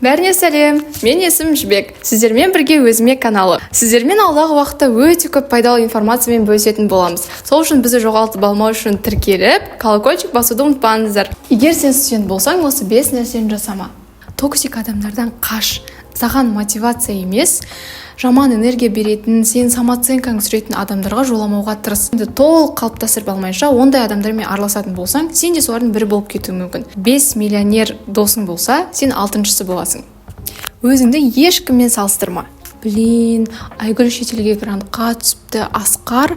Бәріне сәлем, мен есім Жібек. Сіздермен бірге өзіме каналы. Сіздермен алдағы уақытта өте көп пайдалы информациямен бөлісетін боламыз. Сол үшін бізді жоғалтып алмау үшін тіркеліп, колокольчик басуды ұмытпаңыздар. Егер сен студент болсаң, осы 5 нәрсені жасама. Токсик адамдардан қаш. Саған мотивация емес, жаман энергия беретін, сен самооценкаң түсіретін адамдарға жоламауға тырыс. Толық қалыптастырып алмайынша, ондай адамдармен араласатын болсаң, сен де солардың бірі болып кетуі мүмкін. 5 миллионер досың болса, сен 6-шысы боласың. Өзіңді ешкіммен салыстырма. Айгүл шетелге грантқа түсіпті, Асқар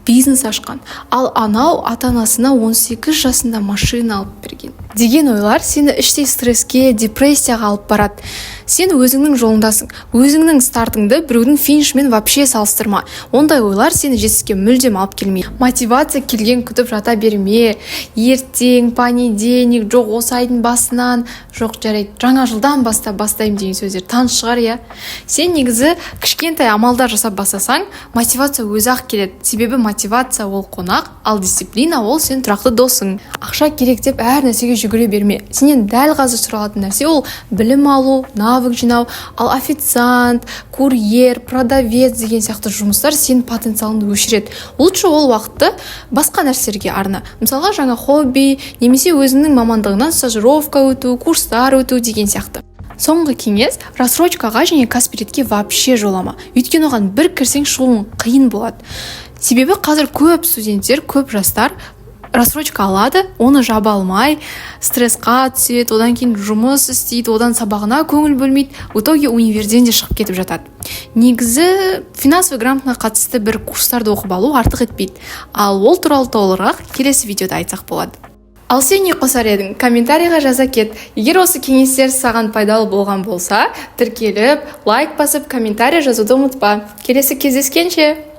бизнес ашқан. Ал анау ата-анасына 18 жасында машина алып берген. Деген ойлар сені іштей стресске, депрессияға алып барады. Сен өзіңнің жолындасың. Өзіңнің стартыңды біреудің финишімен вообще салыстырма. Ондай ойлар сені жетістікке мүлдем алып келмейді. Мотивация келген күтіп жата берме. Ертең, понедельник, жоқ осы айдың басынан, жоқ жарайды, жаңа жылдан бастаймын деген сөздер таныс шығар, иә. Сен негізі кішкентай амалдар жасап бастасаң, мотивация өзі-ақ келеді. Себебі мотивация ол қонақ, ал дисциплина ол сен тұрақты досың. Ақша керек деп әр нәрсеге жүгіре берме. Сенен дәл қазір сұралатын нәрсе ол білім алу, навык жинау, ал официант, курьер, продавец деген сияқты жұмыстар сенің потенциалыңды өшіреді. Лучше ол уақытты басқа нәрселерге арна. Мысалға жаңа хобби, немесе өзіңнің мамандығынан стажировка өту, курстар өту деген сияқты. Соңғы кеңес, рассрочкаға және каспиритке вообще жолама. Өйткені оған бір кірсең шығуың қиын болады. Себебі қазір көп студенттер, көп жастар рассрочка алады, оны жаба алмай, стрессқа түседі, одан кейін жұмыс істейді, одан сабағына көңіл бөлмейді, в итоге универден де шығып кетіп жатады. Негізі финансовый грамотаға қатысты бір курстарды оқып алу артық етпейді. Ал ол туралы толығырақ келесі видеода айтсақ болады. Ал сен не қосар едің? Комментарийға жаза кет. Егер осы кеңестер саған пайдалы болған болса, тіркеліп, лайк басып, комментарий жазуды ұмытпа. Келесі кездескенше!